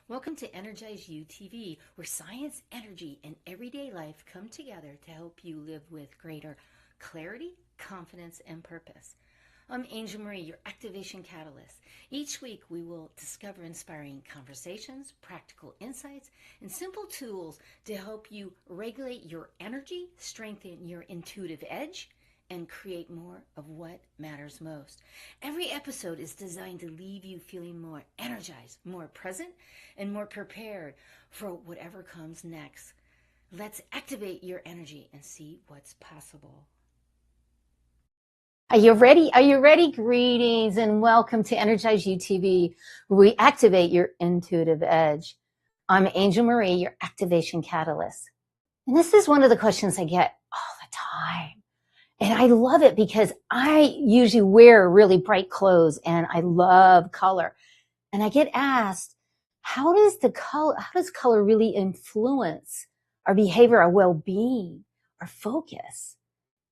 Welcome to EnergizeUtv, where science, energy, and everyday life come together to help you live with greater clarity, confidence, and purpose. I'm Angel Marie, your activation catalyst. Each week we will discover inspiring conversations, practical insights, and simple tools to help you regulate your energy, strengthen your intuitive edge, and create more of what matters most. Every episode is designed to leave you feeling more energized, more present, and more prepared for whatever comes next. Let's activate your energy and see what's possible. Are you ready? Are you ready? Greetings and welcome to EnergizeUtv, where we activate your intuitive edge. I'm Angel Marie, your activation catalyst. And this is one of the questions I get all the time. And I love it because I usually wear really bright clothes and I love color. And I get asked, how does color really influence our behavior, our well-being, our focus?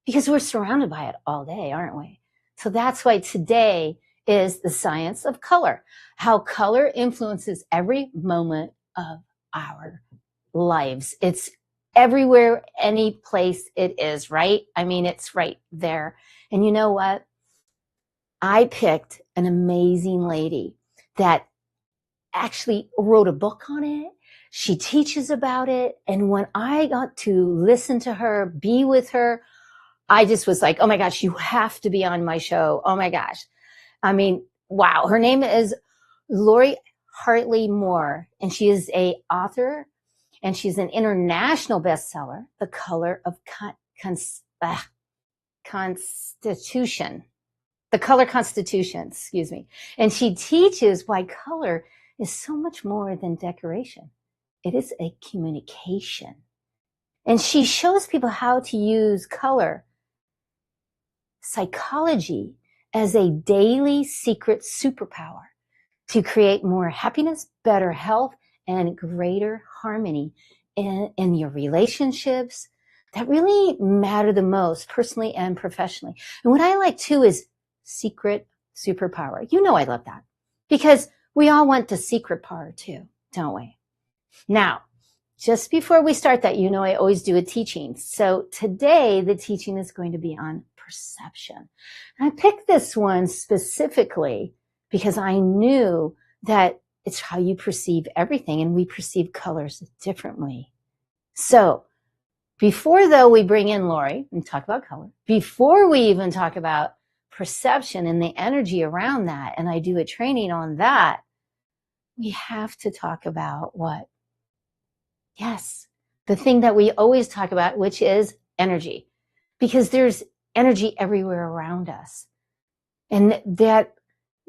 Because we're surrounded by it all day, aren't we? So that's why today is the science of color, how color influences every moment of our lives. It's everywhere, any place it is, right? I mean, it's right there. And you know what? I picked an amazing lady that actually wrote a book on it. She teaches about it. And when I got to listen to her, be with her, I just was like, oh my gosh, you have to be on my show. Oh my gosh. I mean, wow. Her name is Laurie Hartley-Moore, and she is an author, and she's an international bestseller, The Color of Constitution. The Color Constitution, excuse me. And she teaches why color is so much more than decoration. It is a communication. And she shows people how to use color psychology as a daily secret superpower to create more happiness, better health, and greater harmony in your relationships that really matter the most, personally and professionally. And what I like too is secret superpower. You know I love that because we all want the secret power too, don't we? Now, just before we start that, you know I always do a teaching. So today the teaching is going to be on perception. And I picked this one specifically because I knew that it's how you perceive everything, and we perceive colors differently. So before though we bring in Laurie and talk about color, before we even talk about perception and the energy around that, and I do a training on that, we have to talk about what? Yes, the thing that we always talk about, which is energy, because there's energy everywhere around us. And that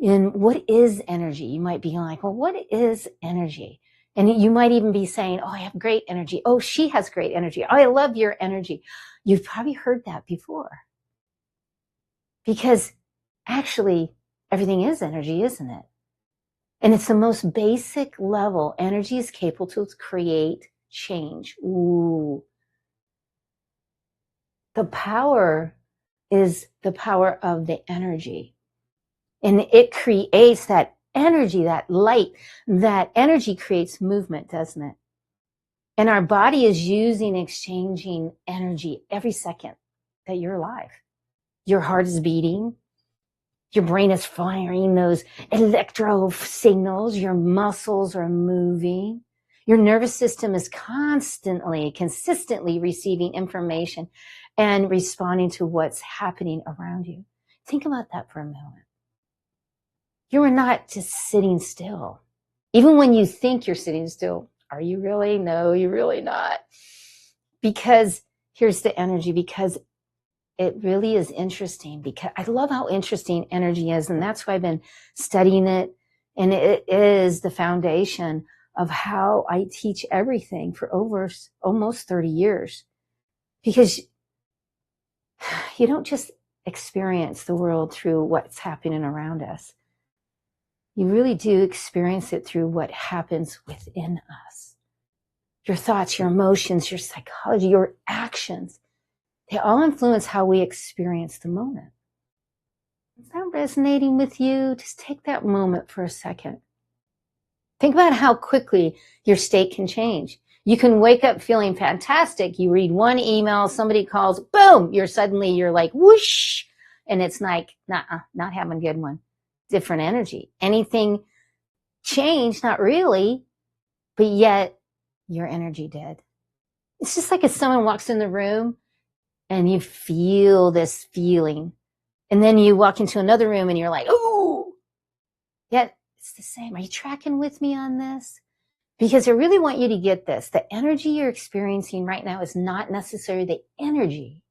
in what is energy? You might be like, well, what is energy? And you might even be saying, oh, I have great energy. Oh, she has great energy. Oh, I love your energy. You've probably heard that before. Because actually, everything is energy, isn't it? And it's the most basic level. Energy is capable to create change. Ooh. The power is the power of the energy. And it creates that energy, that light. That energy creates movement, doesn't it? And our body is exchanging energy every second that you're alive. Your heart is beating. Your brain is firing those electro signals. Your muscles are moving. Your nervous system is consistently receiving information and responding to what's happening around you. Think about that for a moment. You are not just sitting still. Even when you think you're sitting still, are you really? No, you're really not. Because here's the energy, because it really is interesting, because I love how interesting energy is. And that's why I've been studying it. And it is the foundation of how I teach everything for over almost 30 years. Because you don't just experience the world through what's happening around us. You really do experience it through what happens within us. Your thoughts, your emotions, your psychology, your actions, they all influence how we experience the moment. Is that resonating with you? Just take that moment for a second. Think about how quickly your state can change. You can wake up feeling fantastic. You read one email, somebody calls, boom, you're like whoosh. And it's like, not having a good one. Different energy. Anything changed? Not really, but yet your energy did. It's just like if someone walks in the room and you feel this feeling, and then you walk into another room and you're like, ooh, yet it's the same. Are you tracking with me on this? Because I really want you to get this. The energy you're experiencing right now is not necessarily the energy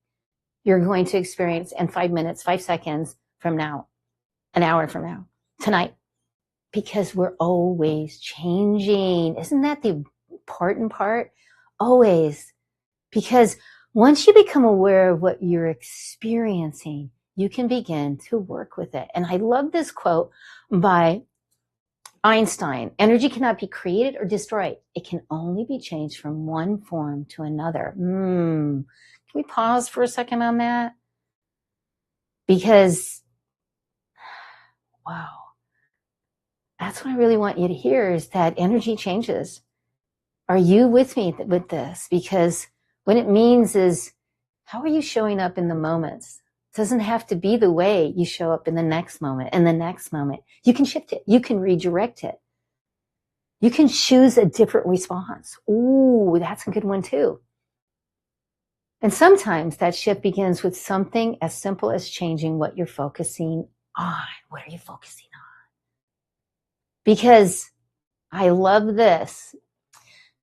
you're going to experience in 5 minutes, 5 seconds from now, an hour from now, tonight. Because we're always changing. Isn't that the important part? Always. Because once you become aware of what you're experiencing, you can begin to work with it. And I love this quote by Einstein. Energy cannot be created or destroyed. It can only be changed from one form to another. Can we pause for a second on that? Because, wow, that's what I really want you to hear, is that energy changes. Are you with me with this? Because what it means is, how are you showing up in the moments? It doesn't have to be the way you show up in the next moment and the next moment. You can shift it. You can redirect it. You can choose a different response. Ooh, that's a good one too. And sometimes that shift begins with something as simple as changing what you're focusing on. What are you focusing on? Because I love this.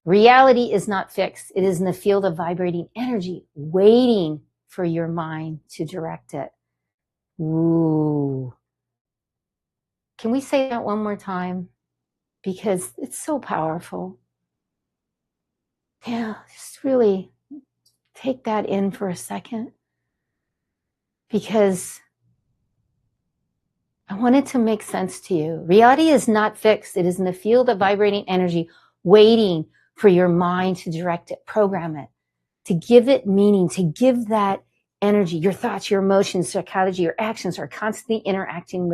Reality is not fixed. It is in the field of vibrating energy, waiting for your mind to direct it. Ooh. Can we say that one more time? Because it's so powerful. Yeah, just really take that in for a second. Because I want it to make sense to you. Reality is not fixed. It is in the field of vibrating energy, waiting for your mind to direct it, program it, to give it meaning, to give that energy. Your thoughts, your emotions, psychology, your actions are constantly interacting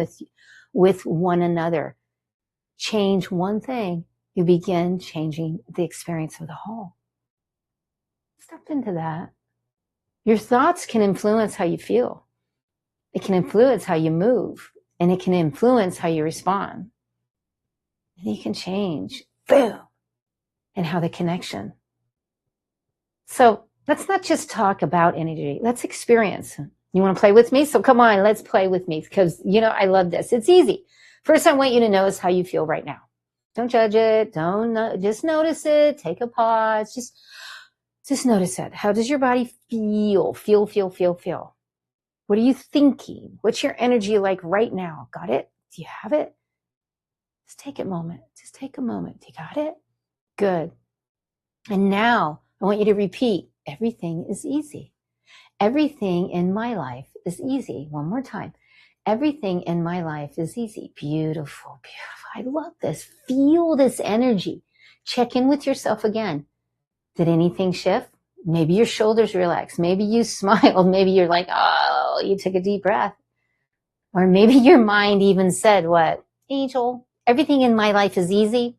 with one another. Change one thing, you begin changing the experience of the whole. Step into that. Your thoughts can influence how you feel. It can influence how you move, and it can influence how you respond. And you can change, boom, and how the connection. So let's not just talk about energy. Let's experience. You want to play with me? So come on, let's play with me, because, I love this. It's easy. First, I want you to notice how you feel right now. Don't judge it. Just notice it. Take a pause. Just notice it. How does your body feel? Feel. What are you thinking? What's your energy like right now? Got it? Do you have it? Just take a moment. Just take a moment. You got it? Good. And now I want you to repeat, everything is easy. Everything in my life is easy. One more time. Everything in my life is easy. Beautiful, beautiful. I love this. Feel this energy. Check in with yourself again. Did anything shift? Maybe your shoulders relaxed. Maybe you smiled. Maybe you're like, oh, you took a deep breath. Or maybe your mind even said, what? Angel, everything in my life is easy.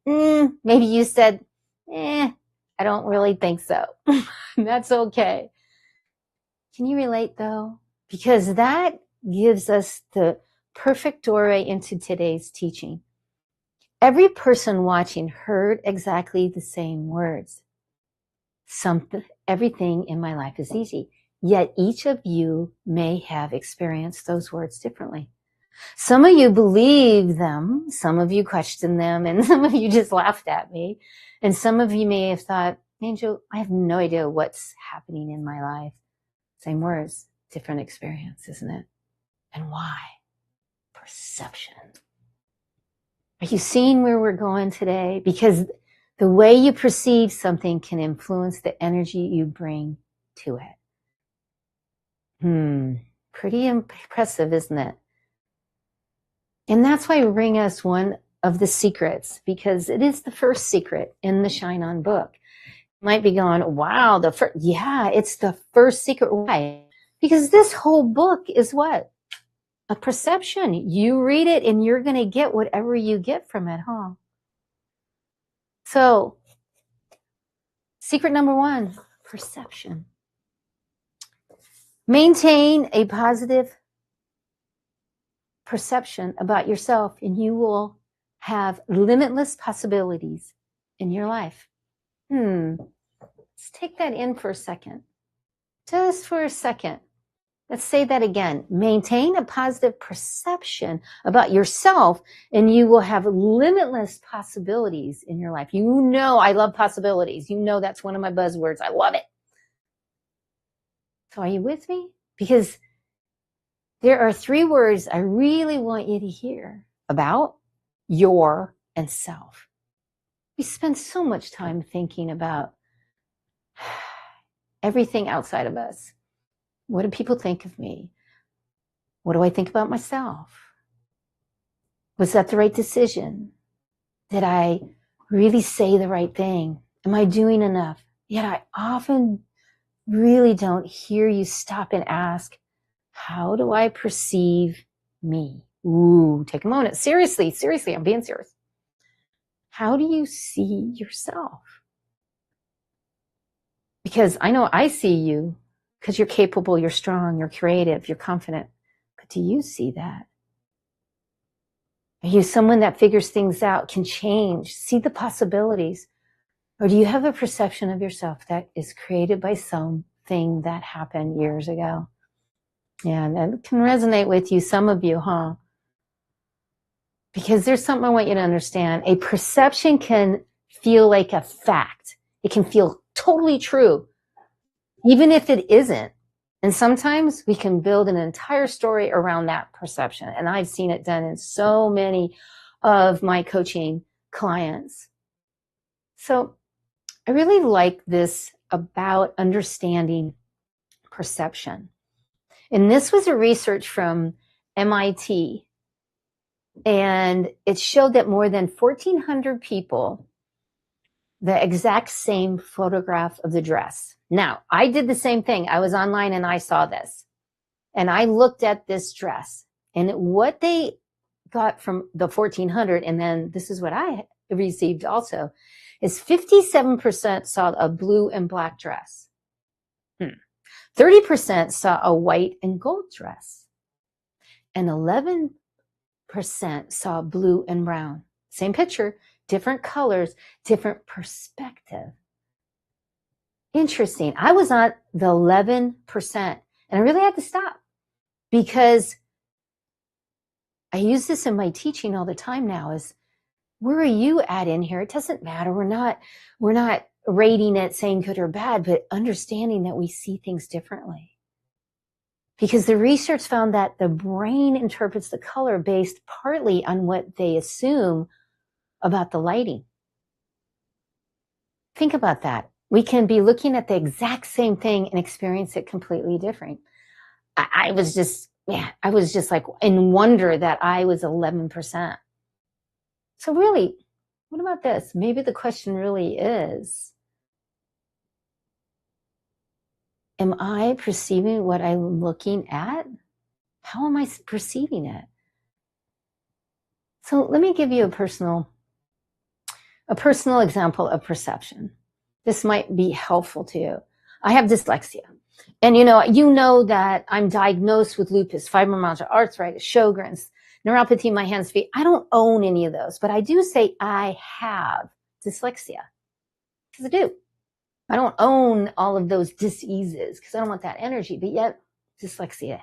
Maybe you said, I don't really think so. That's okay. Can you relate though? Because that gives us the perfect doorway into today's teaching. Every person watching heard exactly the same words. Everything in my life is easy. Yet each of you may have experienced those words differently. Some of you believe them, some of you question them, and some of you just laughed at me. And some of you may have thought, Angel, I have no idea what's happening in my life. Same words, different experience, isn't it? And why? Perception. Are you seeing where we're going today? Because the way you perceive something can influence the energy you bring to it. Pretty impressive, isn't it? And that's why I bring us one of the secrets, because it is the first secret in the Shine On book. You might be going, wow, it's the first secret. Why? Because this whole book is what? A perception. You read it and you're going to get whatever you get from it, huh? So, secret number 1, perception. Maintain a positive perception about yourself, and you will have limitless possibilities in your life. Let's take that in for a second. Just for a second. Let's say that again. Maintain a positive perception about yourself, and you will have limitless possibilities in your life. You know I love possibilities. You know that's one of my buzzwords. I love it. So are you with me? Because there are 3 words I really want you to hear about your and self. We spend so much time thinking about everything outside of us. What do people think of me? What do I think about myself? Was that the right decision? Did I really say the right thing? Am I doing enough? Yet I often really don't hear you stop and ask, how do I perceive me? Ooh, take a moment. Seriously, I'm being serious. How do you see yourself? Because I know I see you because you're capable, you're strong, you're creative, you're confident. But do you see that? Are you someone that figures things out, can change, see the possibilities? Or do you have a perception of yourself that is created by something that happened years ago? Yeah, and that can resonate with you, some of you, huh? Because there's something I want you to understand. A perception can feel like a fact. It can feel totally true, even if it isn't. And sometimes we can build an entire story around that perception. And I've seen it done in so many of my coaching clients. So I really like this about understanding perception. And this was a research from MIT. And it showed that more than 1,400 people, the exact same photograph of the dress. Now, I did the same thing. I was online and I saw this. And I looked at this dress. And what they got from the 1,400, and then this is what I received also, is 57% saw a blue and black dress. 30% saw a white and gold dress. And 11% saw blue and brown. Same picture, different colors, different perspective. Interesting. I was on the 11%, and I really had to stop because I use this in my teaching all the time now is, where are you at in here? It doesn't matter. We're not rating it, saying good or bad, but understanding that we see things differently. Because the research found that the brain interprets the color based partly on what they assume about the lighting. Think about that. We can be looking at the exact same thing and experience it completely different. I was just like in wonder that I was 11%. So really, what about this? Maybe the question really is, am I perceiving what I'm looking at? How am I perceiving it? So let me give you a personal example of perception. This might be helpful to you. I have dyslexia. And you know that I'm diagnosed with lupus, fibromyalgia, arthritis, Sjogren's, neuropathy in my hands, feet. I don't own any of those, but I do say I have dyslexia. Because I do. I don't own all of those diseases because I don't want that energy, but yet dyslexia.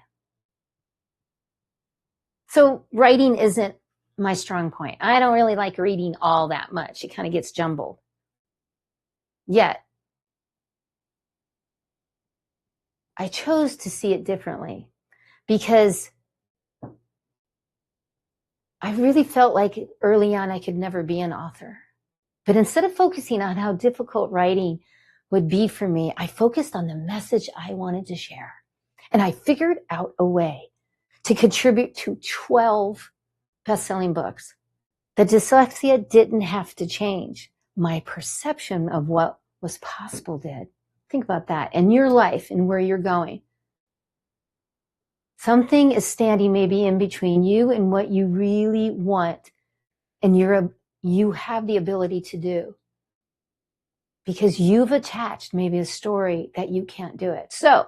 So writing isn't my strong point. I don't really like reading all that much. It kind of gets jumbled. Yet, I chose to see it differently because I really felt like early on I could never be an author. But instead of focusing on how difficult writing would be for me, I focused on the message I wanted to share. And I figured out a way to contribute to 12 best-selling books. The dyslexia didn't have to change. My perception of what was possible did. Think about that in your life and where you're going. Something is standing maybe in between you and what you really want, and you have the ability to do. because you've attached maybe a story that you can't do it. So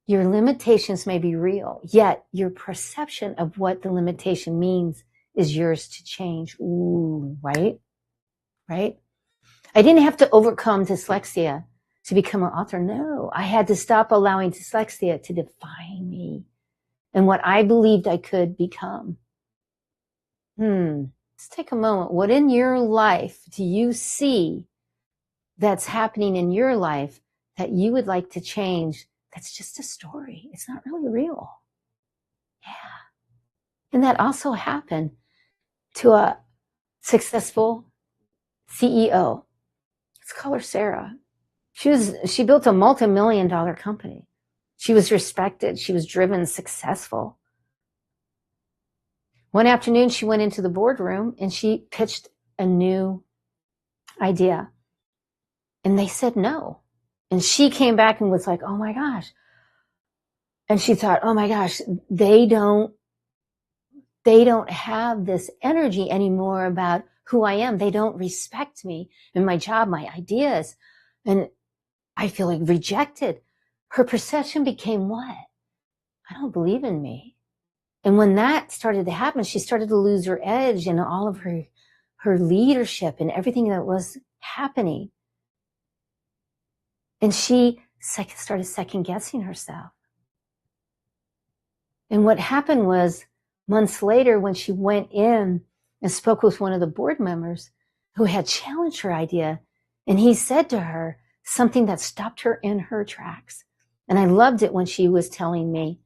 your limitations may be real, yet your perception of what the limitation means is yours to change. Ooh, right? Right? I didn't have to overcome dyslexia to become an author. No, I had to stop allowing dyslexia to define me and what I believed I could become. Let's take a moment. What in your life do you see that's happening in your life that you would like to change? That's just a story. It's not really real. Yeah. And that also happened to a successful CEO. Let's call her Sarah. She built a multi-million-dollar company. She was respected. She was driven, successful. One afternoon, she went into the boardroom and she pitched a new idea. And they said no. And she came back and was like, oh my gosh. And she thought, oh my gosh, they don't have this energy anymore about who I am. They don't respect me and my job, my ideas. And I feel like rejected. Her perception became what? I don't believe in me. And when that started to happen, she started to lose her edge and all of her leadership and everything that was happening. And she started second guessing herself. And what happened was months later, when she went in and spoke with one of the board members who had challenged her idea, and he said to her something that stopped her in her tracks. And I loved it when she was telling me,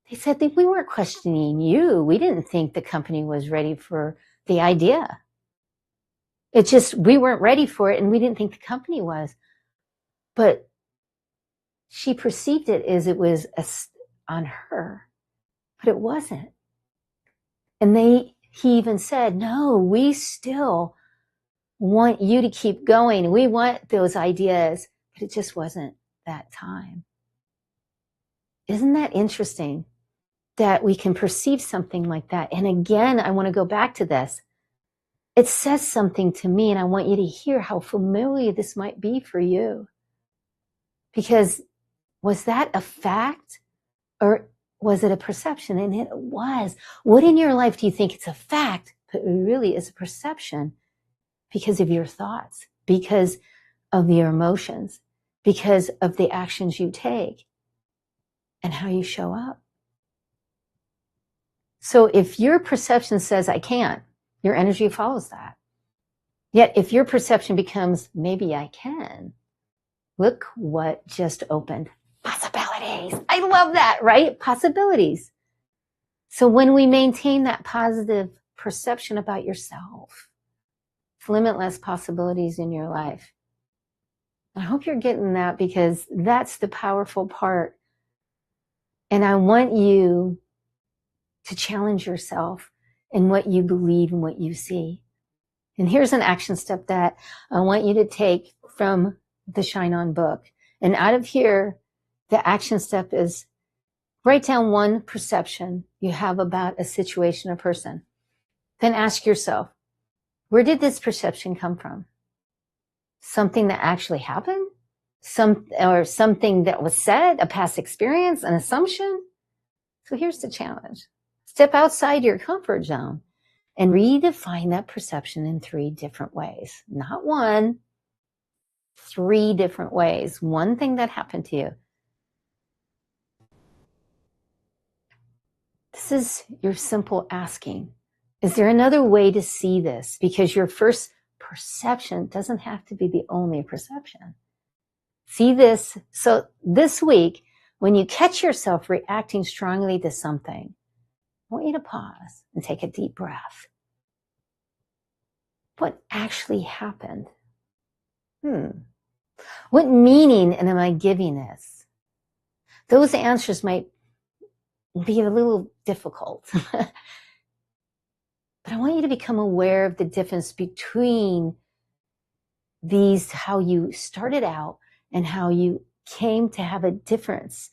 they said that we weren't questioning you. We didn't think the company was ready for the idea. It's just, we weren't ready for it and we didn't think the company was. But she perceived it as it was on her, but it wasn't. And he even said, no, we still want you to keep going. We want those ideas, but it just wasn't that time. Isn't that interesting that we can perceive something like that? And again, I want to go back to this. It says something to me, and I want you to hear how familiar this might be for you. Because was that a fact or was it a perception? And it was. What in your life do you think it's a fact, but it really is a perception because of your thoughts, because of your emotions, because of the actions you take and how you show up? So if your perception says, I can't, your energy follows that. Yet if your perception becomes, maybe I can, look what just opened. Possibilities. I love that, right? Possibilities. So when we maintain that positive perception about yourself, limitless possibilities in your life. I hope you're getting that, because that's the powerful part. And I want you to challenge yourself in what you believe and what you see. And here's an action step that I want you to take from the Shine On book. And out of here, the action step is write down one perception you have about a situation or person. Then ask yourself, where did this perception come from? Something that actually happened? Something that was said, a past experience, an assumption? So here's the challenge. Step outside your comfort zone and redefine that perception in 3 different ways. Not one, 3 different ways. One thing that happened to you. This is your simple asking. Is there another way to see this? Because your first perception doesn't have to be the only perception. See this. So this week, when you catch yourself reacting strongly to something, I want you to pause and take a deep breath. What actually happened? What meaning am I giving this? Those answers might be a little difficult. But I want you to become aware of the difference between these, how you started out and how you came to have a difference.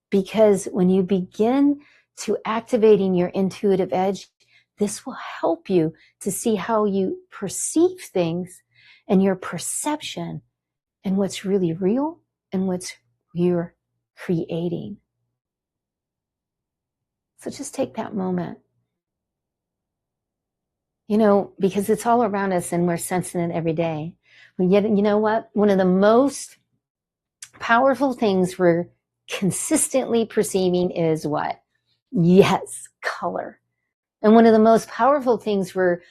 Because when you begin to activating your intuitive edge, this will help you to see how you perceive things and your perception and what's really real and what's you're creating. So just take that moment. Because it's all around us and we're sensing it every day. But yet, you know what? One of the most powerful things we're consistently perceiving is what? Yes, color. And one of the most powerful things we're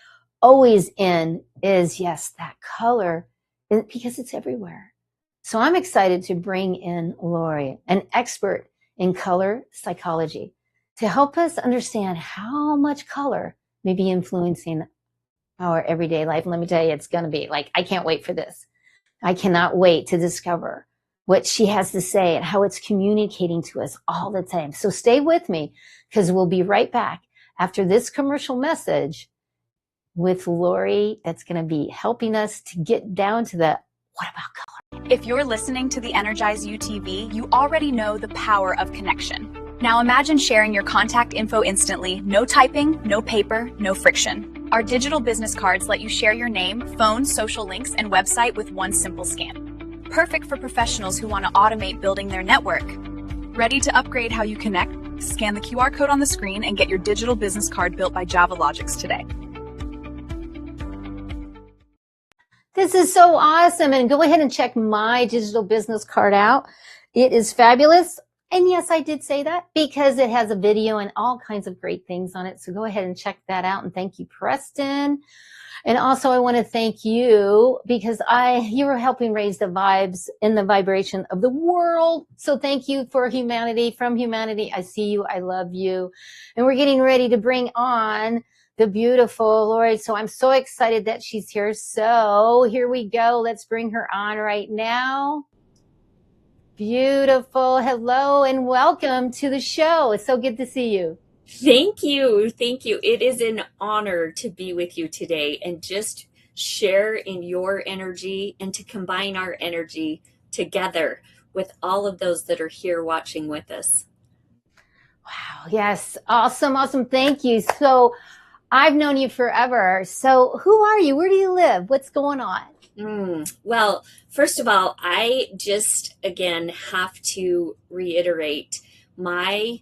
always in is, yes, that color, because it's everywhere. So I'm excited to bring in Laurie, an expert in color psychology, to help us understand how much color may be influencing our everyday life. And let me tell you, it's going to be like, I can't wait for this. I cannot wait to discover what she has to say and how it's communicating to us all the time. So stay with me, because we'll be right back after this commercial message with Laurie, that's going to be helping us to get down to the what about color. If you're listening to the EnergizeUtv, you already know the power of connection. Now imagine sharing your contact info instantly, no typing, no paper, no friction. Our digital business cards let you share your name, phone, social links, and website with one simple scan. Perfect for professionals who want to automate building their network. Ready to upgrade how you connect? Scan the QR code on the screen and get your digital business card built by JavaLogix today. This is so awesome. And go ahead and check my digital business card out. It is fabulous. And yes, I did say that because it has a video and all kinds of great things on it. So go ahead and check that out. And thank you, Preston. And also I want to thank you because you were helping raise the vibes in the vibration of the world. So thank you for humanity, from humanity. I see you. I love you. And we're getting ready to bring on the beautiful Laurie. So I'm so excited that she's here. So here we go. Let's bring her on right now. Beautiful. Hello and welcome to the show. It's so good to see you. Thank you. Thank you. It is an honor to be with you today and just share in your energy and to combine our energy together with all of those that are here watching with us. Wow. Yes. Awesome. Awesome. Thank you. So I've known you forever. So who are you? Where do you live? What's going on? Well, first of all, I just, again, have to reiterate my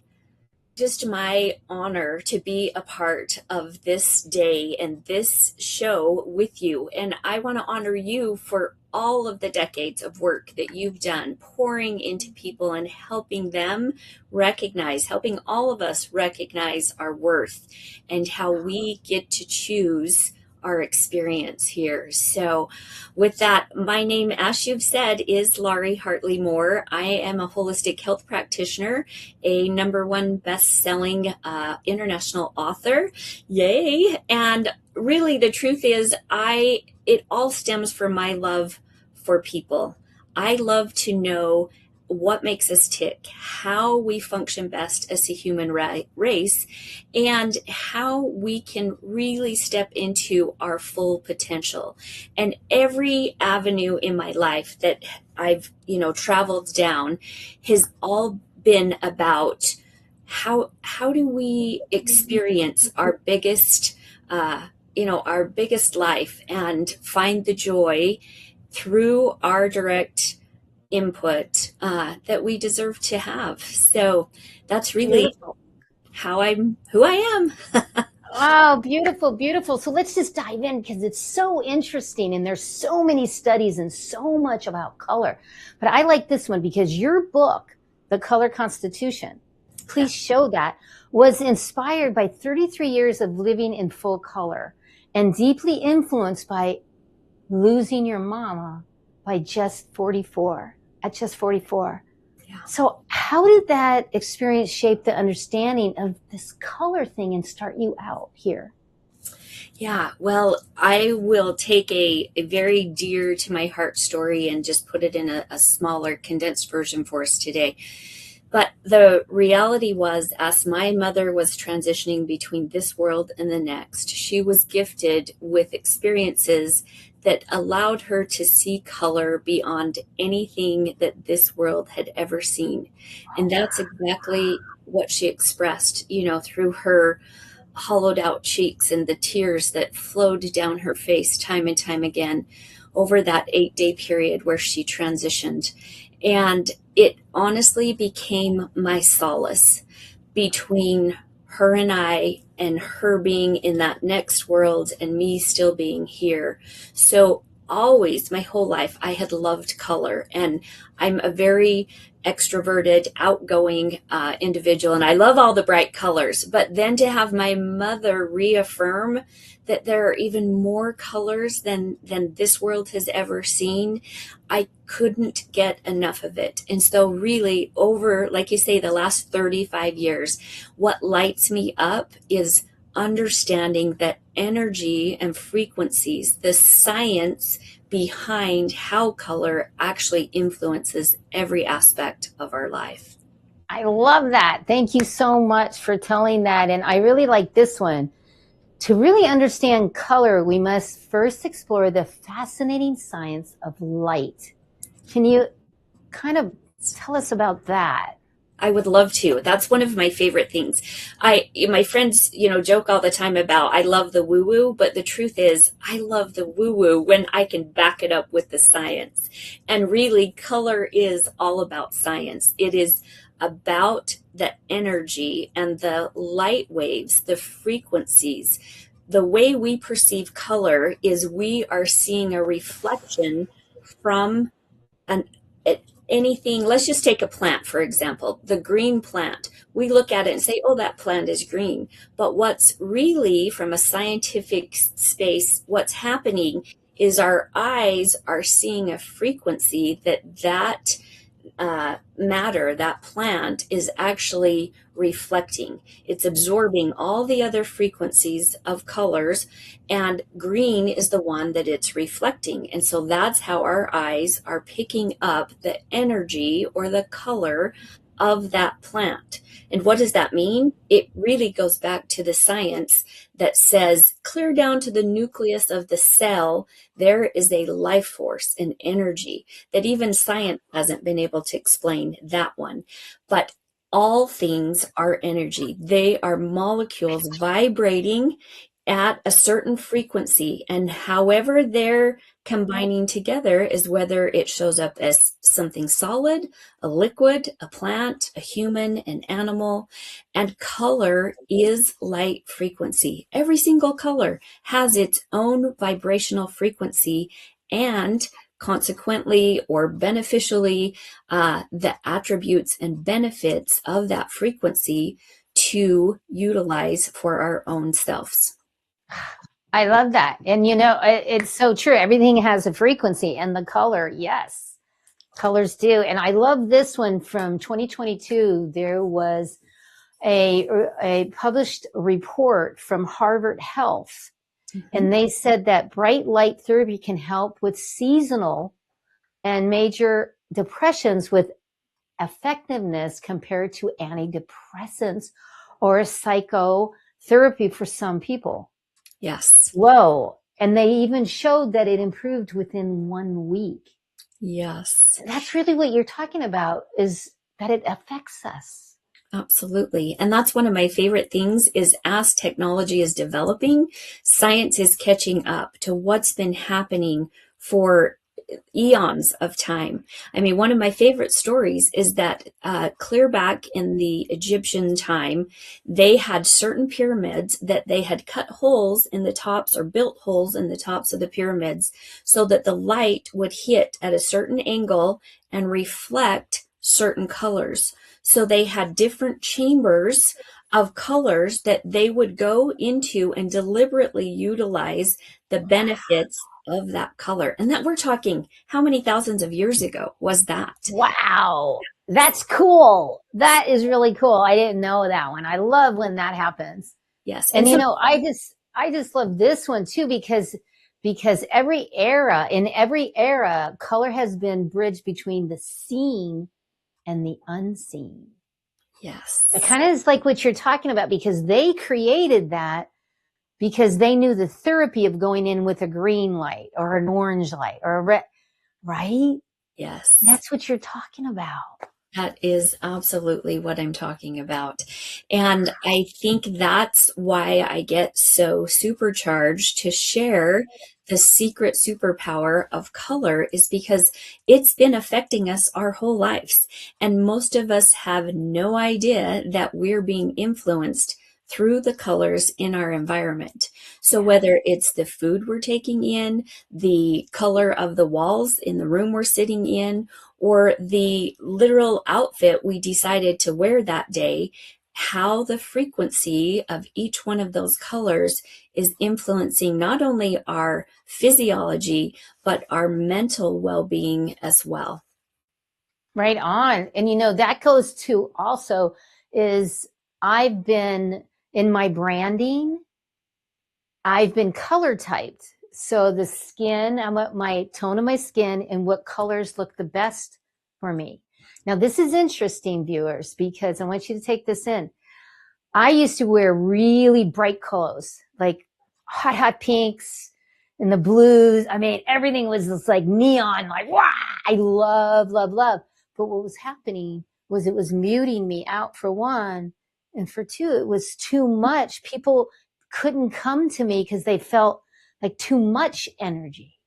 honor to be a part of this day and this show with you. And I want to honor you for all of the decades of work that you've done, pouring into people and helping all of us recognize our worth and how we get to choose our experience here. So with that, my name, as you've said, is Laurie Hartley-Moore. I am a holistic health practitioner, a #1 best-selling international author. Yay. And really the truth is it all stems from my love for people. I love to know what makes us tick, how we function best as a human race, and how we can really step into our full potential. And every avenue in my life that I've, traveled down has all been about how do we experience our biggest life and find the joy through our direct input that we deserve to have. So that's really Beautiful. who I am. Wow, beautiful, beautiful. So let's just dive in because it's so interesting and there's so many studies and so much about color. But I like this one because your book, The Color Constitution, please show that, was inspired by 33 years of living in full color and deeply influenced by losing your mama by just 44. At just 44. Yeah. So how did that experience shape the understanding of this color thing and start you out here? Yeah, well, I will take a very dear to my heart story and just put it in a smaller condensed version for us today. But the reality was, as my mother was transitioning between this world and the next, she was gifted with experiences that allowed her to see color beyond anything that this world had ever seen. And that's exactly what she expressed, through her hollowed out cheeks and the tears that flowed down her face time and time again. over that 8-day period where she transitioned. And it honestly became my solace between her and her being in that next world and me still being here. So always, my whole life, I had loved color, and I'm a very extroverted, outgoing individual, and I love all the bright colors. But then to have my mother reaffirm that there are even more colors than this world has ever seen, I couldn't get enough of it. And so really over, like you say, the last 35 years, what lights me up is understanding that energy and frequencies, the science behind how color actually influences every aspect of our life. I love that. Thank you so much for telling that. And I really like this one. To really understand color, we must first explore the fascinating science of light. Can you kind of tell us about that? I would love to. That's one of my favorite things. My friends, joke all the time about I love the woo woo, but the truth is I love the woo woo when I can back it up with the science. And really, color is all about science. It is about the energy and the light waves, the frequencies. The way we perceive color is we are seeing a reflection from an anything. Let's just take a plant, for example, the green plant. We look at it and say, oh, that plant is green. But what's really, from a scientific space, what's happening is our eyes are seeing a frequency that matter, that plant is actually reflecting. It's absorbing all the other frequencies of colors, and green is the one that it's reflecting. And so that's how our eyes are picking up the energy or the color of that plant. And what does that mean? It really goes back to the science that says clear down to the nucleus of the cell, there is a life force, an energy that even science hasn't been able to explain that one. But all things are energy. They are molecules vibrating at a certain frequency, and however they're combining together is whether it shows up as something solid, a liquid, a plant, a human, an animal. And color is light frequency. Every single color has its own vibrational frequency, and consequently or beneficially, the attributes and benefits of that frequency to utilize for our own selves. I love that. And it's so true. Everything has a frequency, and the color, yes, colors do. And I love this one from 2022. There was a published report from Harvard Health, and they said that bright light therapy can help with seasonal and major depressions with effectiveness compared to antidepressants or psychotherapy for some people. Yes. Whoa. And they even showed that it improved within 1 week. Yes. That's really what you're talking about, is that it affects us. Absolutely. And that's one of my favorite things is as technology is developing, science is catching up to what's been happening for eons of time. I mean, one of my favorite stories is that clear back in the Egyptian time, they had certain pyramids that they had cut holes in the tops or built holes in the tops of the pyramids so that the light would hit at a certain angle and reflect certain colors. So they had different chambers of colors that they would go into and deliberately utilize the benefits of that color. And that we're talking, how many thousands of years ago was that? Wow. That's cool. That is really cool. I didn't know that one. I love when that happens. Yes. And I just love this one too, because in every era, color has been bridged between the seen and the unseen. Yes. It kind of is like what you're talking about, because they created that because they knew the therapy of going in with a green light or an orange light or a red, right? Yes. That's what you're talking about. That is absolutely what I'm talking about. And I think that's why I get so supercharged to share the secret superpower of color, is because it's been affecting us our whole lives. And most of us have no idea that we're being influenced through the colors in our environment. So whether it's the food we're taking in, the color of the walls in the room we're sitting in, or the literal outfit we decided to wear that day, how the frequency of each one of those colors is influencing not only our physiology, but our mental well-being as well. Right on. And that goes to also is I've been in my branding, I've been color typed. So the skin, I'm at my tone of my skin and what colors look the best for me. Now, this is interesting, viewers, because I want you to take this in. I used to wear really bright colors, like hot pinks and the blues. I mean, everything was just like neon, like, wow, I love, love, love. But what was happening was it was muting me out, for one. And for two, it was too much. People couldn't come to me because they felt like too much energy.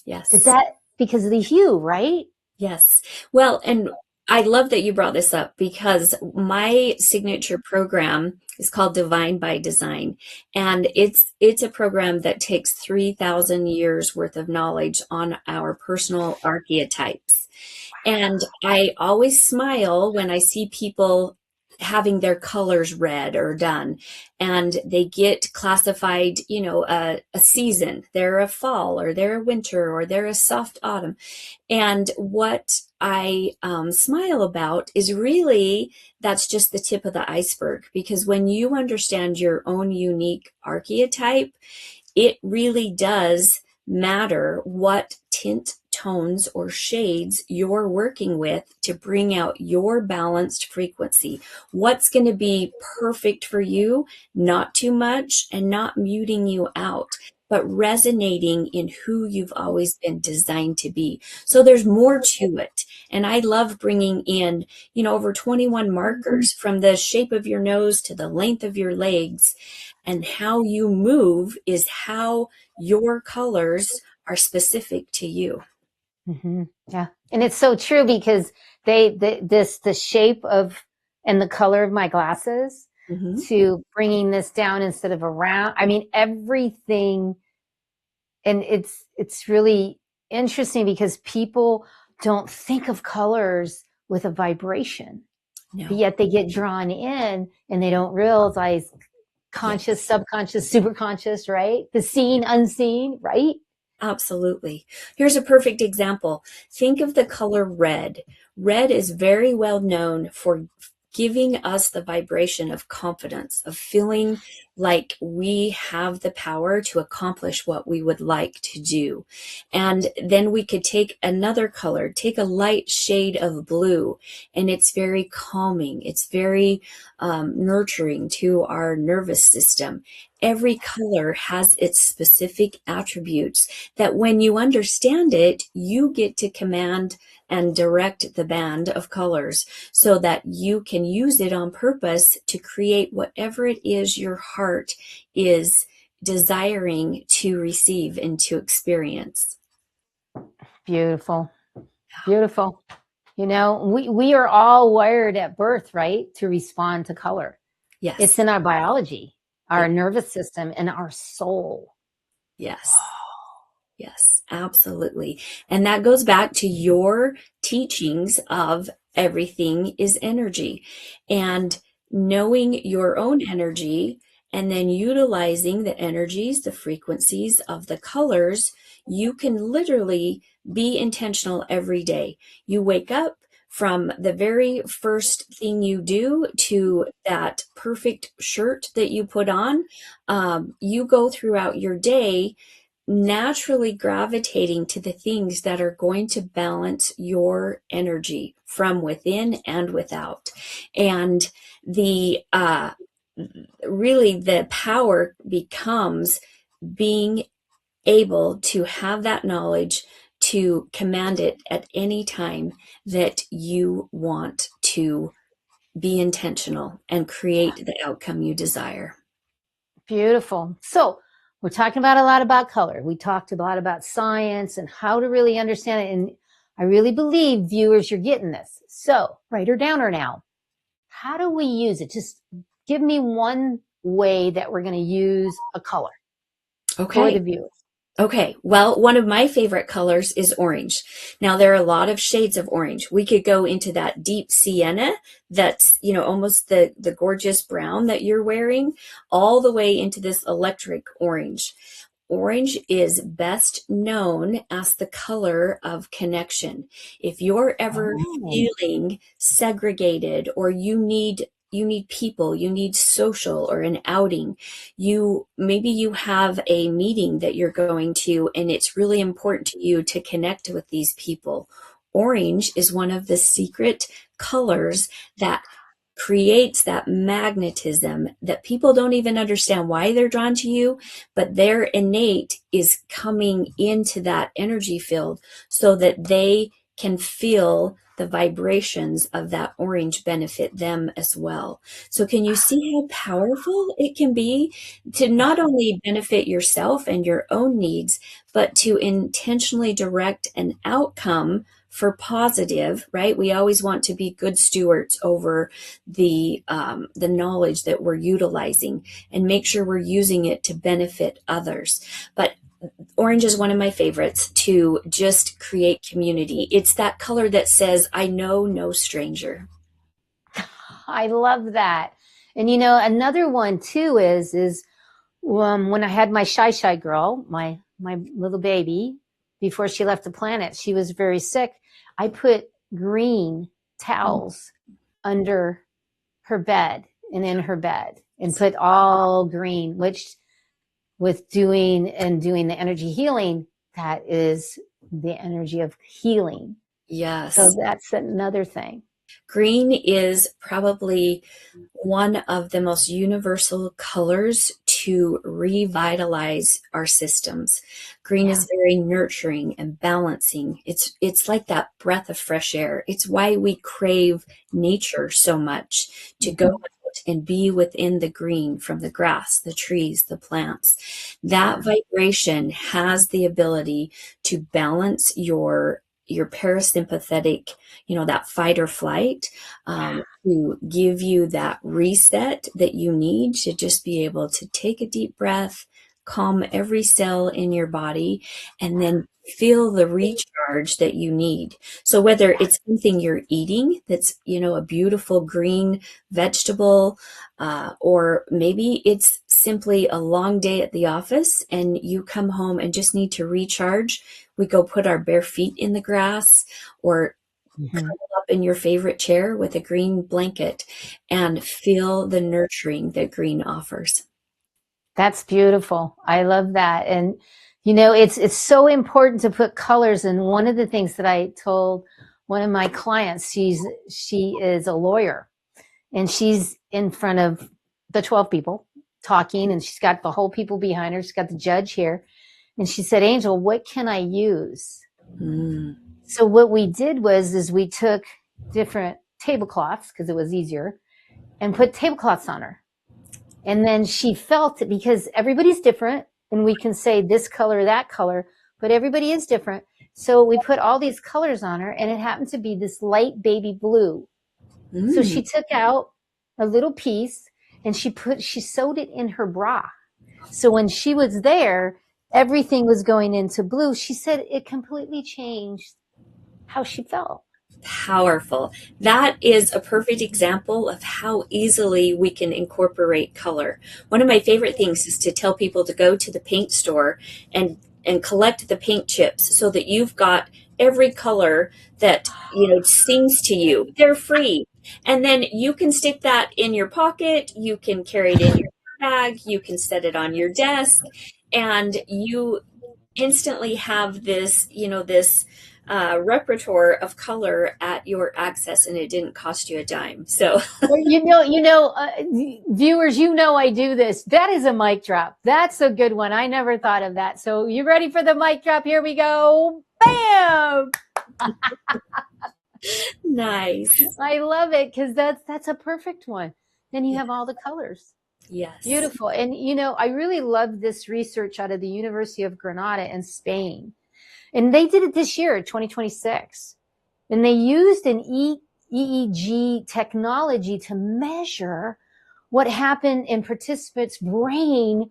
Yes. Is that because of the hue, right? Yes. Well, and I love that you brought this up, because my signature program is called Divine by Design. And it's a program that takes 3,000 years worth of knowledge on our personal archetypes. And I always smile when I see people having their colors read or done, and they get classified, a season. They're a fall, or they're a winter, or they're a soft autumn. And what I smile about is really that's just the tip of the iceberg, because when you understand your own unique archetype, it really does matter what tint, tones, or shades you're working with to bring out your balanced frequency. What's going to be perfect for you, not too much and not muting you out, but resonating in who you've always been designed to be. So there's more to it. And I love bringing in, over 21 markers, from the shape of your nose to the length of your legs. And how you move is how your colors are specific to you. Mm-hmm. Yeah. And it's so true, because the shape of and the color of my glasses, Mm-hmm. to bringing this down instead of around. I mean, everything. And it's really interesting because people don't think of colors with a vibration, No. but yet they get drawn in and they don't realize conscious, Yes. subconscious, superconscious, right? The seen, unseen, right? Absolutely. Here's a perfect example. Think of the color red. Red is very well known for giving us the vibration of confidence, of feeling like we have the power to accomplish what we would like to do. And then we could take another color, take a light shade of blue, and it's very calming. It's very nurturing to our nervous system. Every color has its specific attributes that when you understand it, you get to command and direct the band of colors so that you can use it on purpose to create whatever it is your heart is desiring to receive and to experience. Beautiful. Beautiful. We are all wired at birth, right, to respond to color. Yes. It's in our biology, our nervous system, and our soul. Yes. Yes, absolutely. And that goes back to your teachings of everything is energy, and knowing your own energy and then utilizing the energies, the frequencies of the colors. You can literally be intentional every day. You wake up, from the very first thing you do to that perfect shirt that you put on, you go throughout your day naturally gravitating to the things that are going to balance your energy from within and without. And the really the power becomes being able to have that knowledge to command it at any time that you want to be intentional and create the outcome you desire. Beautiful. So we're talking about a lot about color. We talked a lot about science and how to really understand it. And I really believe, viewers, you're getting this. So writer downer now. How do we use it? Just give me one way that we're going to use a color for the viewers. Okay, well, one of my favorite colors is orange. Now, there are a lot of shades of orange. We could go into that deep sienna that's, you know, almost the gorgeous brown that you're wearing, all the way into this electric orange. Orange is best known as the color of connection. If you're ever feeling segregated, or you need people, you need social or an outing, maybe you have a meeting that you're going to, and it's really important to you to connect with these people. Orange is one of the secret colors that creates that magnetism that people don't even understand why they're drawn to you, but their innate is coming into that energy field so that they can feel the vibrations of that orange benefit them as well. So can you see how powerful it can be to not only benefit yourself and your own needs, but to intentionally direct an outcome for positive, right? We always want to be good stewards over the knowledge that we're utilizing and make sure we're using it to benefit others. But orange is one of my favorites to just create community. It's that color that says, I know no stranger. I love that. And you know, another one too is when I had my shy girl, my little baby, before she left the planet, she was very sick. I put green towels under her bed and in her bed, and put all green, which with doing the energy healing, that is the energy of healing. Yes. So that's another thing. Green is probably one of the most universal colors to revitalize our systems. Green is very nurturing and balancing. It's like that breath of fresh air. It's why we crave nature so much, to go out and be within the green, from the grass, the trees, the plants. That vibration has the ability to balance your parasympathetic, that fight or flight, to give you that reset that you need to just be able to take a deep breath, calm every cell in your body, and then feel the recharge that you need. So whether it's something you're eating that's, a beautiful green vegetable, or maybe it's simply a long day at the office and you come home and just need to recharge, we go put our bare feet in the grass, or curl up in your favorite chair with a green blanket and feel the nurturing that green offers. That's beautiful. I love that. And, it's so important to put colors. And one of the things that I told one of my clients, she is a lawyer, and she's in front of the 12 people talking, and she's got the whole people behind her. She's got the judge here. And she said, Angel, what can I use? So what we did was we took different tablecloths, because it was easier, and put tablecloths on her. And then she felt it, because everybody's different, and we can say this color, that color, but everybody is different. So we put all these colors on her, and it happened to be this light baby blue. So she took out a little piece, and she sewed it in her bra. So when she was there, everything was going into blue. She said it completely changed how she felt. Powerful. That is a perfect example of how easily we can incorporate color. One of my favorite things is to tell people to go to the paint store and collect the paint chips, so that you've got every color that sings to you. They're free. And then you can stick that in your pocket, you can carry it in your bag, you can set it on your desk, and you instantly have this, repertoire of color at your access, and it didn't cost you a dime. So, viewers, I do this. That is a mic drop. That's a good one. I never thought of that. So you ready for the mic drop? Here we go. Bam! Nice. I love it because that's a perfect one. Then you have all the colors. Yes. Beautiful. And I really love this research out of the University of Granada in Spain. And they did it this year, 2026. And they used an EEG technology to measure what happened in participants' brain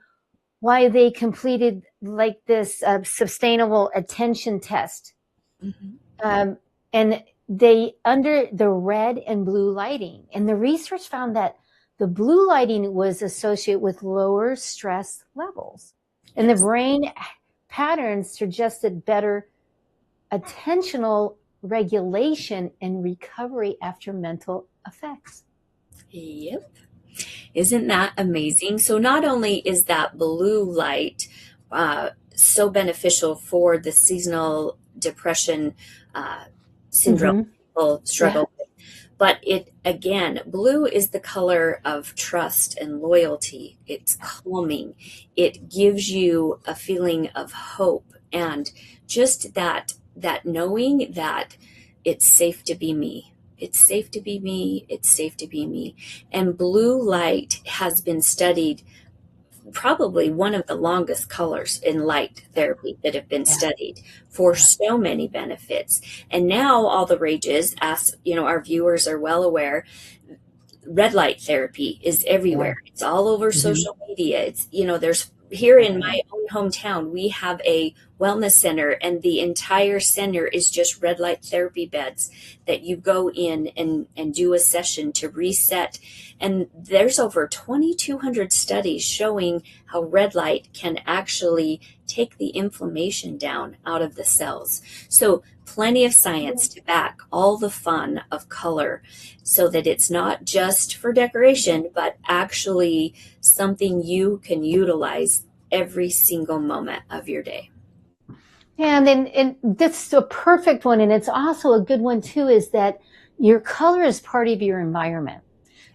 while they completed like this sustainable attention test. And they under the red and blue lighting. And the research found that the blue lighting was associated with lower stress levels. And the brain patterns suggested better attentional regulation and recovery after mental effects. Yep. Isn't that amazing? So not only is that blue light so beneficial for the seasonal depression syndrome people struggle with, but blue is the color of trust and loyalty. It's calming. It gives you a feeling of hope and just that knowing that it's safe to be me. It's safe to be me. It's safe to be me. And blue light has been studied, probably one of the longest colors in light therapy that have been studied for so many benefits. And now all the rage is, as our viewers are well aware, red light therapy is everywhere. It's all over social media. It's, there's here in my own hometown, we have a wellness center, and the entire center is just red light therapy beds that you go in and do a session to reset. And there's over 2,200 studies showing how red light can actually take the inflammation down out of the cells. So plenty of science to back all the fun of color, so that it's not just for decoration, but actually something you can utilize every single moment of your day. And that's a perfect one. And it's also a good one too, is that your color is part of your environment.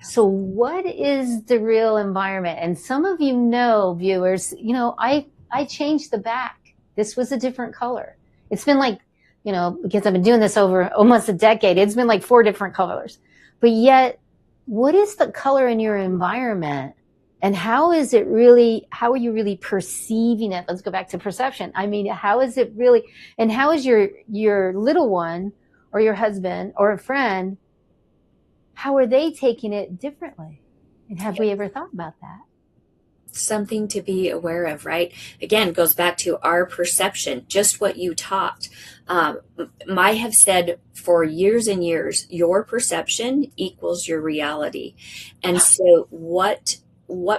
So what is the real environment? And some of viewers, I changed the back. This was a different color. It's been like, because I've been doing this over almost a decade, it's been like 4 different colors. But yet, what is the color in your environment? And how are you really perceiving it? Let's go back to perception. I mean, how is it really, and how is your little one or your husband or a friend, how are they taking it differently? And have we ever thought about that? Something to be aware of, right? Again, goes back to our perception, just what you taught. I have said for years and years, your perception equals your reality. And so what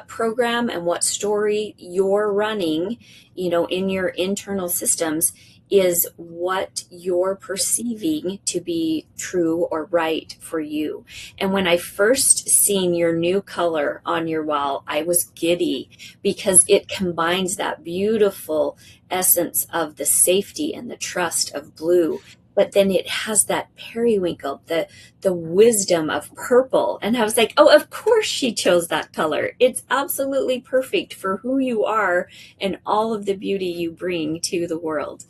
program and what story you're running, in your internal systems is what you're perceiving to be true or right for you. And when I first seen your new color on your wall, I was giddy because it combines that beautiful essence of the safety and the trust of blue. But then it has that periwinkle, the wisdom of purple. And I was like, oh, of course she chose that color. It's absolutely perfect for who you are and all of the beauty you bring to the world.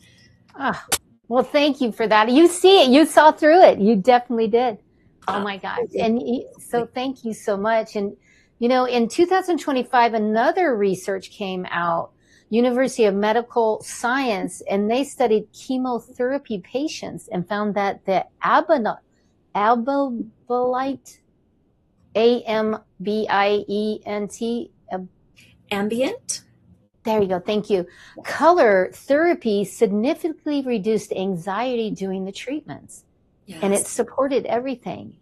Oh, well, thank you for that. You see it. You saw through it. You definitely did. Oh, my gosh. And so thank you so much. And, in 2025, another research came out, University of Medical Science, and they studied chemotherapy patients and found that the albubolite, Ambient. There you go. Thank you. Color therapy significantly reduced anxiety during the treatments. Yes. And it supported everything.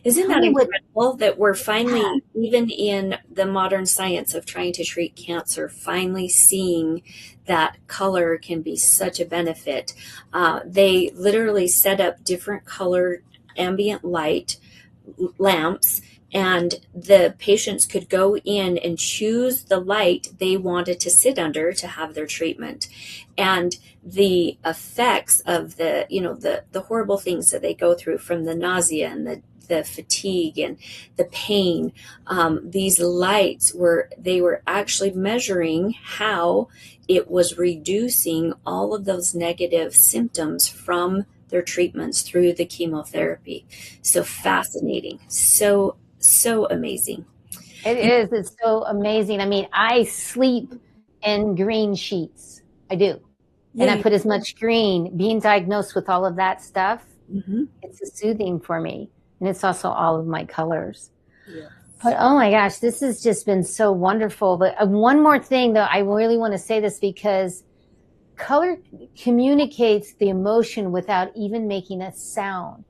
Isn't that incredible that we're finally, even in the modern science of trying to treat cancer, finally seeing that color can be such a benefit. They literally set up different colored ambient light lamps, and the patients could go in and choose the light they wanted to sit under to have their treatment. And the effects of the horrible things that they go through, from the nausea and the fatigue and the pain, these lights were actually measuring how it was reducing all of those negative symptoms from their treatments, through the chemotherapy. So fascinating. So, so amazing. It is. It's so amazing. I mean, I sleep in green sheets. I do. And I Yeah. put as much green. Being diagnosed with all of that stuff, Mm-hmm. it's soothing for me. And it's also all of my colors. Yeah. But oh my gosh, this has just been so wonderful. But one more thing, though, I really want to say this because color communicates the emotion without even making a sound.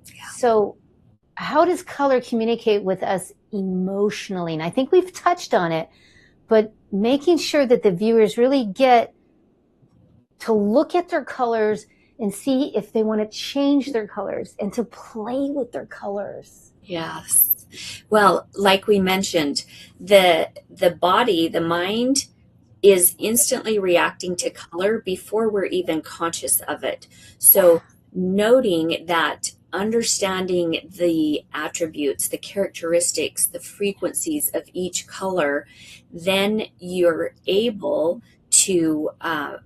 Yeah. So how does color communicate with us emotionally? And I think we've touched on it, but making sure that the viewers really get to look at their colors and see if they want to change their colors and to play with their colors. Yes. Well, like we mentioned, the body, the mind is instantly reacting to color before we're even conscious of it. So noting that, understanding the attributes, the characteristics, the frequencies of each color, then you're able to,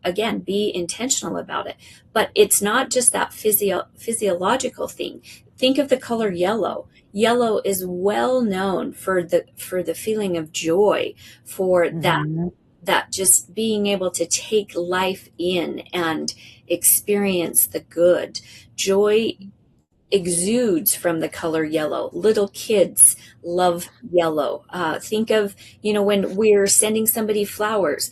again, be intentional about it. But it's not just that physiological thing. Think of the color yellow. Yellow is well known for the feeling of joy, for that just being able to take life in and experience the good. Joy exudes from the color yellow. Little kids love yellow. Think of, when we're sending somebody flowers,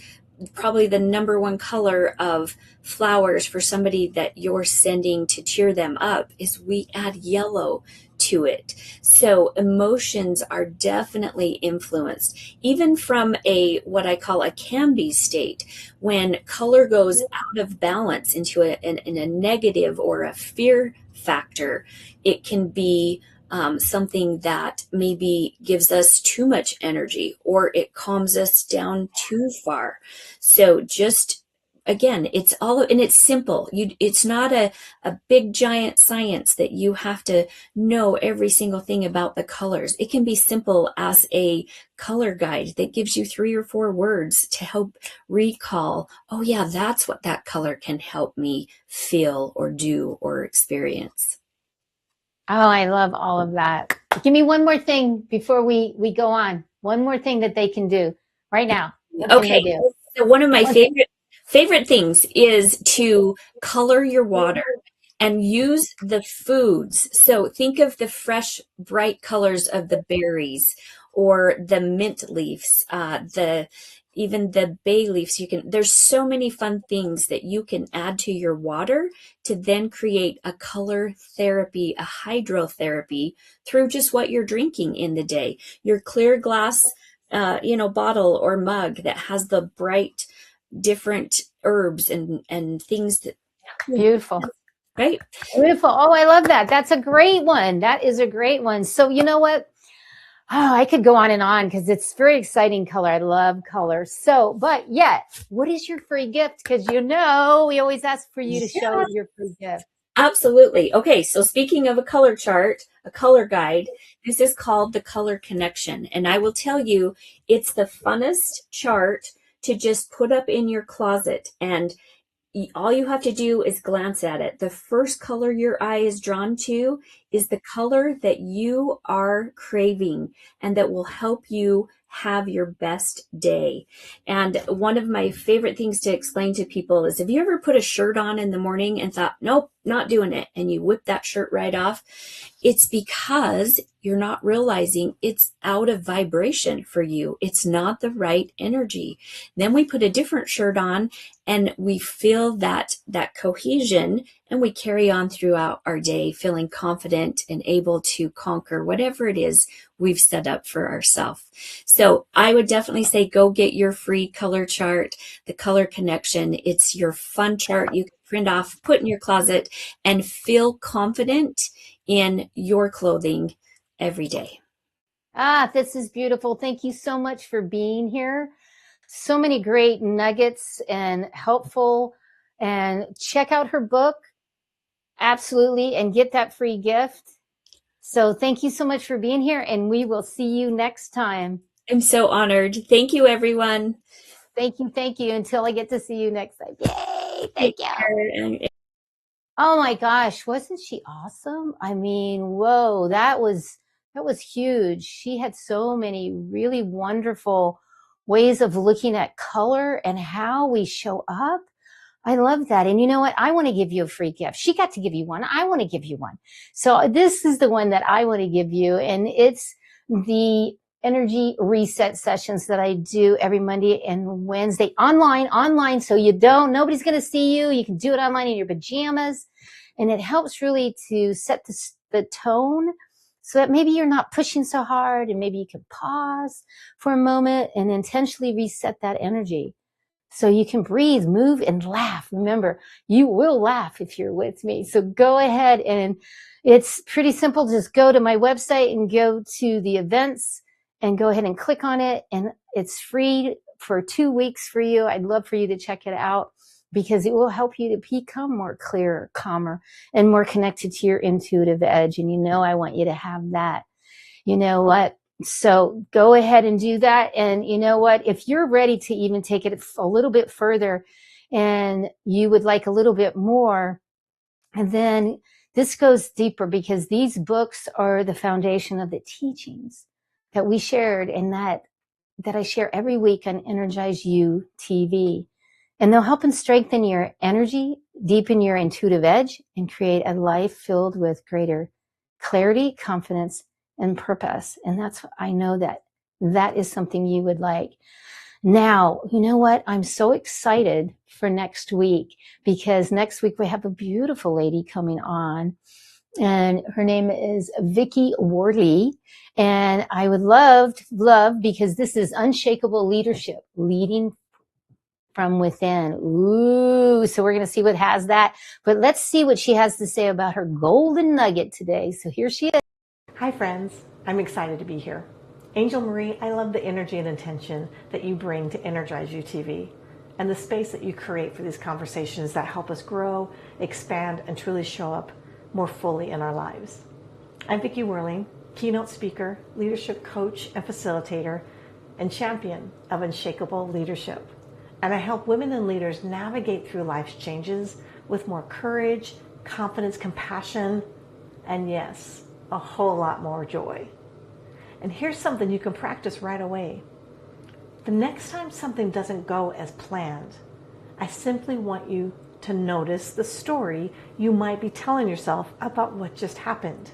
probably the number one color of flowers for somebody that you're sending to cheer them up is we add yellow to it. So emotions are definitely influenced, even from what I call a can-be state. When color goes out of balance into in a negative or a fear factor, it can be something that maybe gives us too much energy, or it calms us down too far. So just, again, it's simple. It's not a big giant science that you have to know every single thing about the colors. It can be simple as a color guide that gives you 3 or 4 words to help recall, oh yeah, that's what that color can help me feel or do or experience. Oh, I love all of that. Give me one more thing before we go on. One more thing that they can do right now. What can they Okay. do? So one of my favorite things is to color your water and use the foods. So think of the fresh, bright colors of the berries or the mint leaves, even the bay leaves. There's so many fun things that you can add to your water to then create a color therapy, a hydrotherapy through just what you're drinking in the day. Your clear glass bottle or mug that has the bright, different herbs and things that, Beautiful. right? Beautiful. Oh, I love that. That's a great one. That is a great one. So you know what? Oh, I could go on because it's very exciting color. I love color. So, but yet, what is your free gift? Because we always ask for you to show your free gift. Absolutely. Okay, so speaking of a color chart, a color guide, this is called the Color Connection. And I will tell you, it's the funnest chart to just put up in your closet. And all you have to do is glance at it. The first color your eye is drawn to is the color that you are craving and that will help you have your best day. And one of my favorite things to explain to people is, have you ever put a shirt on in the morning and thought, nope, not doing it, and you whip that shirt right off? It's because you're not realizing it's out of vibration for you. It's not the right energy. Then we put a different shirt on and we feel that cohesion, and we carry on throughout our day feeling confident and able to conquer whatever it is we've set up for ourselves. So I would definitely say go get your free color chart, the Color Connection. It's your fun chart you can print off, put in your closet, and feel confident in your clothing every day. This is beautiful. Thank you so much for being here. So many great nuggets and helpful. And check out her book. Absolutely. And get that free gift. So thank you so much for being here. And we will see you next time. I'm so honored. Thank you, everyone. Thank you. Thank you. Until I get to see you next time. Yay. Thank you. Oh my gosh, wasn't she awesome? I mean, whoa, that was huge. She had so many really wonderful ways of looking at color and how we show up. I love that. And you know what? I want to give you a free gift. She got to give you one. I want to give you one. So this is the one that I want to give you. And it's the energy reset sessions that I do every Monday and Wednesday online. So nobody's going to see you. You can do it online in your pajamas. And it helps really to set the tone so that maybe you're not pushing so hard, and maybe you can pause for a moment and intentionally reset that energy. So you can breathe, move, and laugh. Remember, you will laugh if you're with me. So go ahead, and it's pretty simple. Just go to my website and go to the events and go ahead and click on it. And it's free for 2 weeks for you. I'd love for you to check it out because it will help you to become more clear, calmer, and more connected to your intuitive edge. And you know, I want you to have that. You know what? So go ahead and do that. And you know what? If you're ready to even take it a little bit further and you would like a little bit more, and then this goes deeper because these books are the foundation of the teachings that we shared and that I share every week on EnergizeUtv. And they'll help and strengthen your energy, deepen your intuitive edge, and create a life filled with greater clarity, confidence, and purpose. And I know that is something you would like. Now, you know what? I'm so excited for next week because next week we have a beautiful lady coming on, and her name is Vicki Wardley. And I would love, because this is unshakable leadership, leading from within. Ooh, so we're going to see what has that. But let's see what she has to say about her golden nugget today. So here she is. Hi friends, I'm excited to be here. Angel Marie, I love the energy and intention that you bring to EnergizeUtv and the space that you create for these conversations that help us grow, expand, and truly show up more fully in our lives. I'm Vicki Whirling, keynote speaker, leadership coach and facilitator, and champion of unshakable leadership. And I help women and leaders navigate through life's changes with more courage, confidence, compassion, and yes, a whole lot more joy. And here's something you can practice right away. The next time something doesn't go as planned, I simply want you to notice the story you might be telling yourself about what just happened.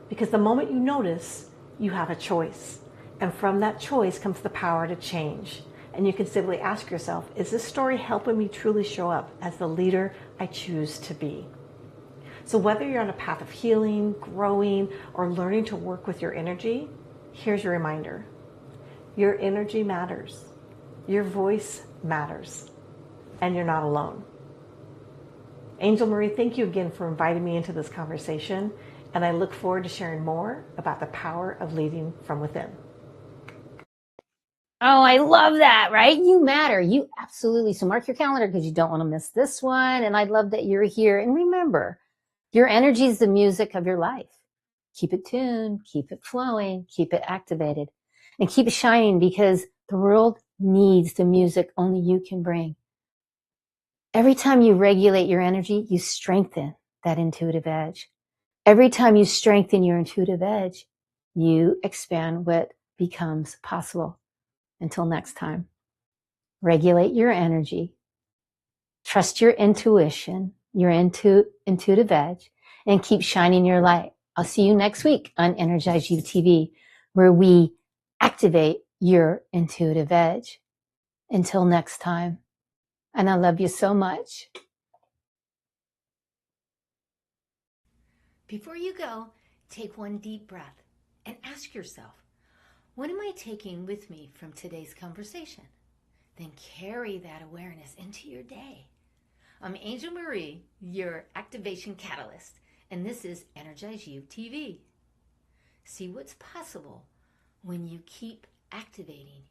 Because the moment you notice, you have a choice. And from that choice comes the power to change. And you can simply ask yourself, is this story helping me truly show up as the leader I choose to be? So whether you're on a path of healing, growing, or learning to work with your energy, here's your reminder. Your energy matters. Your voice matters. And you're not alone. Angel Marie, thank you again for inviting me into this conversation. And I look forward to sharing more about the power of leading from within. Oh, I love that, right? You matter. You absolutely. So mark your calendar because you don't want to miss this one. And I love that you're here. And remember, your energy is the music of your life. Keep it tuned, keep it flowing, keep it activated, and keep it shining because the world needs the music only you can bring. Every time you regulate your energy, you strengthen that intuitive edge. Every time you strengthen your intuitive edge, you expand what becomes possible. Until next time, regulate your energy, trust your intuition, your intuitive edge, and keep shining your light. I'll see you next week on EnergizeUtv, where we activate your intuitive edge. Until next time, and I love you so much. Before you go, take one deep breath and ask yourself, what am I taking with me from today's conversation? Then carry that awareness into your day. I'm Angel Marie, your activation catalyst, and this is EnergizeUtv. See what's possible when you keep activating